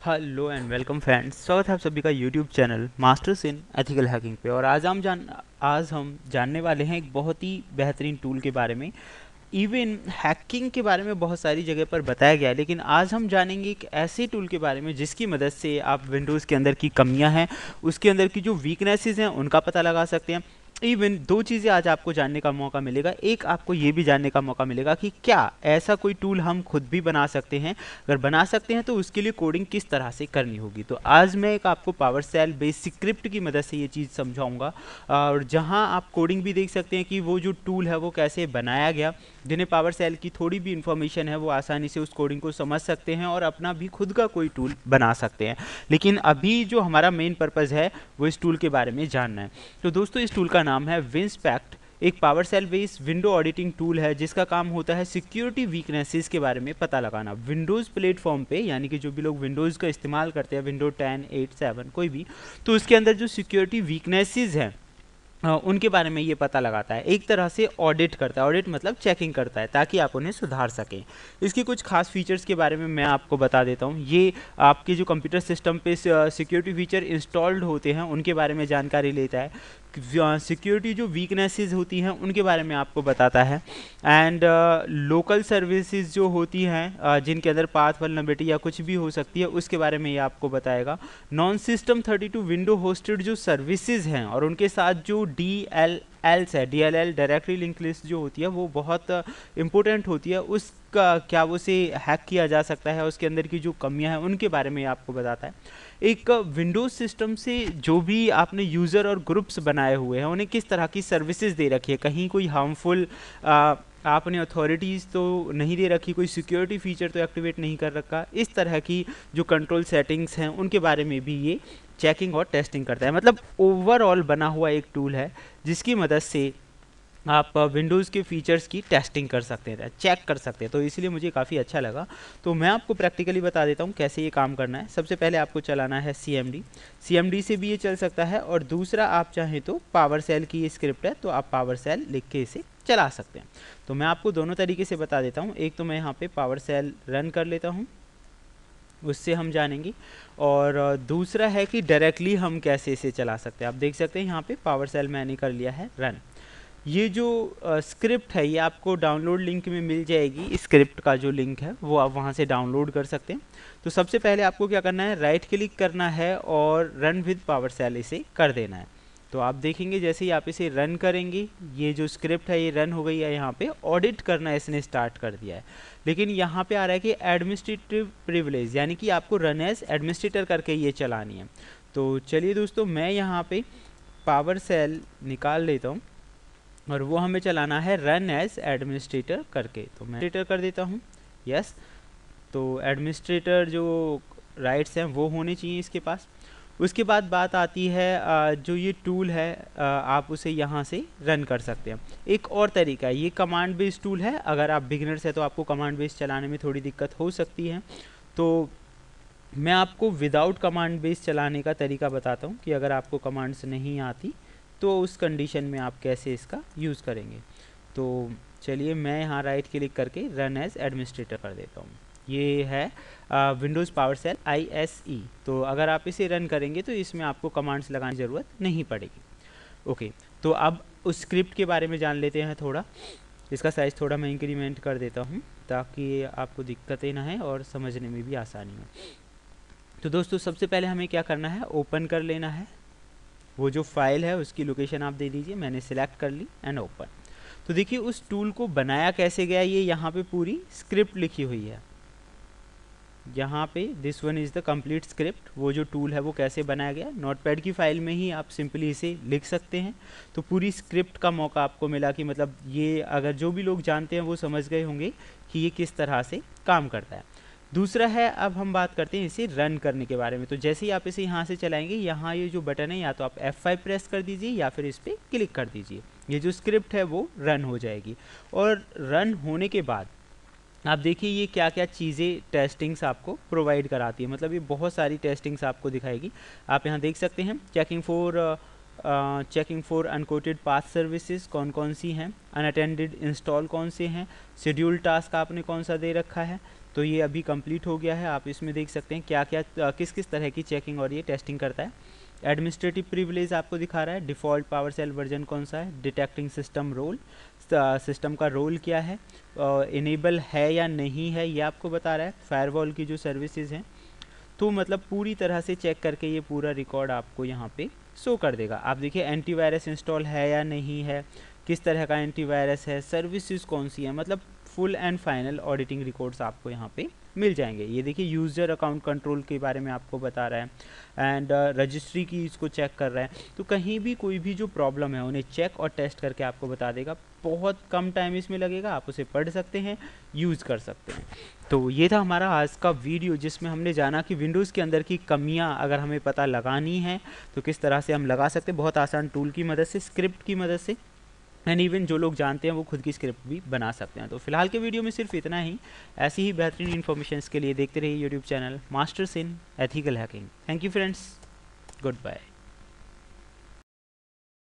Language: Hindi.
हेलो एंड वेलकम फ्रेंड्स, स्वागत है आप सभी का YouTube channel Masters in Ethical hacking पे। और आज हम जानने वाले हैं एक बहुत ही बेहतरीन टूल के बारे में। इवन हैकिंग के बारे में बहुत सारी जगह पर बताया गया है, लेकिन आज हम जानेंगे एक ऐसे टूल के बारे में जिसकी मदद से आप विंडोज़ के अंदर की कमियां हैं, उसके अंदर की जो वीकनेसेस हैं उनका पता लगा सकते हैं। इवन दो चीज़ें आज आपको जानने का मौका मिलेगा। एक, आपको ये भी जानने का मौका मिलेगा कि क्या ऐसा कोई टूल हम खुद भी बना सकते हैं, अगर बना सकते हैं तो उसके लिए कोडिंग किस तरह से करनी होगी। तो आज मैं एक आपको पावर सेल बेसिक स्क्रिप्ट की मदद से ये चीज़ समझाऊंगा, और जहां आप कोडिंग भी देख सकते हैं कि वो जो टूल है वो कैसे बनाया गया। जिन्हें पावर सेल की थोड़ी भी इन्फॉर्मेशन है वो आसानी से उस कोडिंग को समझ सकते हैं और अपना भी खुद का कोई टूल बना सकते हैं। लेकिन अभी जो हमारा मेन पर्पज़ है वो इस टूल के बारे में जानना है। तो दोस्तों, इस टूल का नाम है विंस्पेक्ट। एक PowerShell based window auditing tool है जिसका काम होता है सिक्योरिटी वीकनेसेस के बारे में पता लगाना विंडोज़ प्लेटफॉर्म पे, यानी कि जो भी लोग विंडोज़ का इस्तेमाल करते हैं, विंडो 10, 8, 7 कोई भी, तो उसके अंदर जो सिक्योरिटी वीकनेसेस हैं उनके बारे में ये पता लगाता है। एक तरह से ऑडिट करता है, ऑडिट मतलब चेकिंग करता है ताकि आप उन्हें सुधार सकें। इसकी कुछ खास फीचर्स के बारे में मैं आपको बता देता हूँ। ये आपके जो कंप्यूटर सिस्टम पे सिक्योरिटी फीचर इंस्टॉल्ड होते हैं उनके बारे में जानकारी लेता है। सिक्योरिटी जो वीकनेसेस होती हैं उनके बारे में आपको बताता है। एंड लोकल सर्विसेज जो होती हैं जिनके अंदर पाथ वल्नरेबिलिटी या कुछ भी हो सकती है उसके बारे में ये आपको बताएगा। नॉन सिस्टम 32 विंडो होस्टेड जो सर्विसेज हैं और उनके साथ जो DLLs है, DLL डायरेक्टरी लिंक लिस्ट जो होती है वो बहुत इंपॉर्टेंट होती है। उसका क्या वो से हैक किया जा सकता है, उसके अंदर की जो कमियां हैं उनके बारे में आपको बताता है। एक विंडोज़ सिस्टम से जो भी आपने यूज़र और ग्रुप्स बनाए हुए हैं उन्हें किस तरह की सर्विसेज दे रखी है, कहीं कोई हार्मफुल आपने अथॉरिटीज़ तो नहीं दे रखी, कोई सिक्योरिटी फीचर तो एक्टिवेट नहीं कर रखा, इस तरह की जो कंट्रोल सेटिंग्स हैं उनके बारे में भी ये चेकिंग और टेस्टिंग करता है। मतलब ओवरऑल बना हुआ एक टूल है जिसकी मदद से आप विंडोज़ के फीचर्स की टेस्टिंग कर सकते हैं, चेक कर सकते हैं। तो इसलिए मुझे काफ़ी अच्छा लगा। तो मैं आपको प्रैक्टिकली बता देता हूँ कैसे ये काम करना है। सबसे पहले आपको चलाना है CMD से भी ये चल सकता है, और दूसरा आप चाहें तो पावर सेल की ये स्क्रिप्ट है तो आप पावर सेल लिख के इसे चला सकते हैं। तो मैं आपको दोनों तरीके से बता देता हूँ। एक तो मैं यहाँ पे पावर सेल रन कर लेता हूँ, उससे हम जानेंगे। और दूसरा है कि डायरेक्टली हम कैसे इसे चला सकते हैं। आप देख सकते हैं यहाँ पे पावर सेल मैंने कर लिया है रन। ये जो स्क्रिप्ट है ये आपको डाउनलोड लिंक में मिल जाएगी। स्क्रिप्ट का जो लिंक है वो आप वहाँ से डाउनलोड कर सकते हैं। तो सबसे पहले आपको क्या करना है, राइट क्लिक करना है और रन विद पावर सेल इसे कर देना है। तो आप देखेंगे जैसे ही आप इसे रन करेंगे ये जो स्क्रिप्ट है ये रन हो गई है। यहाँ पे ऑडिट करना इसने स्टार्ट कर दिया है, लेकिन यहाँ पे आ रहा है कि एडमिनिस्ट्रेटिव प्रिविलेज, यानी कि आपको रन एज एडमिनिस्ट्रेटर करके ये चलानी है। तो चलिए दोस्तों, मैं यहाँ पे पावर सेल निकाल लेता हूँ और वो हमें चलाना है रन एज एडमिनिस्ट्रेटर करके। तो मैं एडमिनिस्ट्रेटर कर देता हूँ, यस। तो एडमिनिस्ट्रेटर जो राइट्स हैं वो होने चाहिए इसके पास। उसके बाद बात आती है जो ये टूल है आप उसे यहाँ से रन कर सकते हैं। एक और तरीका है, ये कमांड बेस्ड टूल है। अगर आप बिगिनर्स हैं तो आपको कमांड बेस्ड चलाने में थोड़ी दिक्कत हो सकती है, तो मैं आपको विदाउट कमांड बेस्ड चलाने का तरीका बताता हूँ कि अगर आपको कमांड्स नहीं आती तो उस कंडीशन में आप कैसे इसका यूज़ करेंगे। तो चलिए मैं यहाँ राइट क्लिक करके रन एज एडमिनिस्ट्रेटर कर देता हूँ। ये है विंडोज़ पावर सेल ISE। तो अगर आप इसे रन करेंगे तो इसमें आपको कमांड्स लगाने की ज़रूरत नहीं पड़ेगी। ओके, तो अब उस स्क्रिप्ट के बारे में जान लेते हैं थोड़ा। इसका साइज़ थोड़ा मैं इंक्रीमेंट कर देता हूँ ताकि आपको दिक्कतें ना है और समझने में भी आसानी हो। तो दोस्तों, सबसे पहले हमें क्या करना है, ओपन कर लेना है। वो जो फाइल है उसकी लोकेशन आप दे दीजिए, मैंने सिलेक्ट कर ली एंड ओपन। तो देखिए उस टूल को बनाया कैसे गया, ये यहाँ पे पूरी स्क्रिप्ट लिखी हुई है। यहाँ पे this one is the complete script, वो जो टूल है वो कैसे बनाया गया। नोटपैड की फाइल में ही आप सिंपली इसे लिख सकते हैं। तो पूरी स्क्रिप्ट का मौका आपको मिला कि मतलब ये अगर जो भी लोग जानते हैं वो समझ गए होंगे कि ये किस तरह से काम करता है। दूसरा है, अब हम बात करते हैं इसे रन करने के बारे में। तो जैसे ही आप इसे यहाँ से चलाएंगे, यहाँ ये जो बटन है या तो आप F5 प्रेस कर दीजिए या फिर इस पर क्लिक कर दीजिए। ये जो स्क्रिप्ट है वो रन हो जाएगी। और रन होने के बाद आप देखिए ये क्या क्या चीज़ें टेस्टिंग्स आपको प्रोवाइड कराती है। मतलब ये बहुत सारी टेस्टिंग्स आपको दिखाएगी। आप यहाँ देख सकते हैं checking for unquoted path services कौन कौन सी हैं, अनअटेंडेड इंस्टॉल कौन से हैं, शेड्यूल टास्क आपने कौन सा दे रखा है, तो ये अभी कंप्लीट हो गया है। आप इसमें देख सकते हैं क्या क्या किस किस तरह की चेकिंग और ये टेस्टिंग करता है। एडमिनिस्ट्रेटिव प्रिविलेज आपको दिखा रहा है, डिफ़ॉल्ट पावर सेल वर्जन कौन सा है, डिटेक्टिंग सिस्टम रोल, सिस्टम का रोल क्या है, इनेबल है या नहीं है ये आपको बता रहा है। फायरवॉल की जो सर्विसेज हैं, तो मतलब पूरी तरह से चेक करके ये पूरा रिकॉर्ड आपको यहाँ पे शो कर देगा। आप देखिए एंटीवायरस इंस्टॉल है या नहीं है, किस तरह का एंटीवायरस है, सर्विसेज कौन सी है, मतलब full and final auditing records आपको यहाँ पे मिल जाएंगे। ये देखिए यूज़र अकाउंट कंट्रोल के बारे में आपको बता रहा है एंड रजिस्ट्री की इसको चेक कर रहा है। तो कहीं भी कोई भी जो प्रॉब्लम है उन्हें चेक और टेस्ट करके आपको बता देगा। बहुत कम टाइम इसमें लगेगा, आप उसे पढ़ सकते हैं, यूज़ कर सकते हैं। तो ये था हमारा आज का वीडियो जिसमें हमने जाना कि विंडोज़ के अंदर की कमियां अगर हमें पता लगानी है तो किस तरह से हम लगा सकते हैं, बहुत आसान टूल की मदद से, स्क्रिप्ट की मदद से। एंड इवन जो लोग जानते हैं वो खुद की स्क्रिप्ट भी बना सकते हैं। तो फिलहाल के वीडियो में सिर्फ इतना ही। ऐसी ही बेहतरीन इन्फॉर्मेशन के लिए देखते रहिए YouTube channel Masters in Ethical Hacking. Thank you friends, good bye.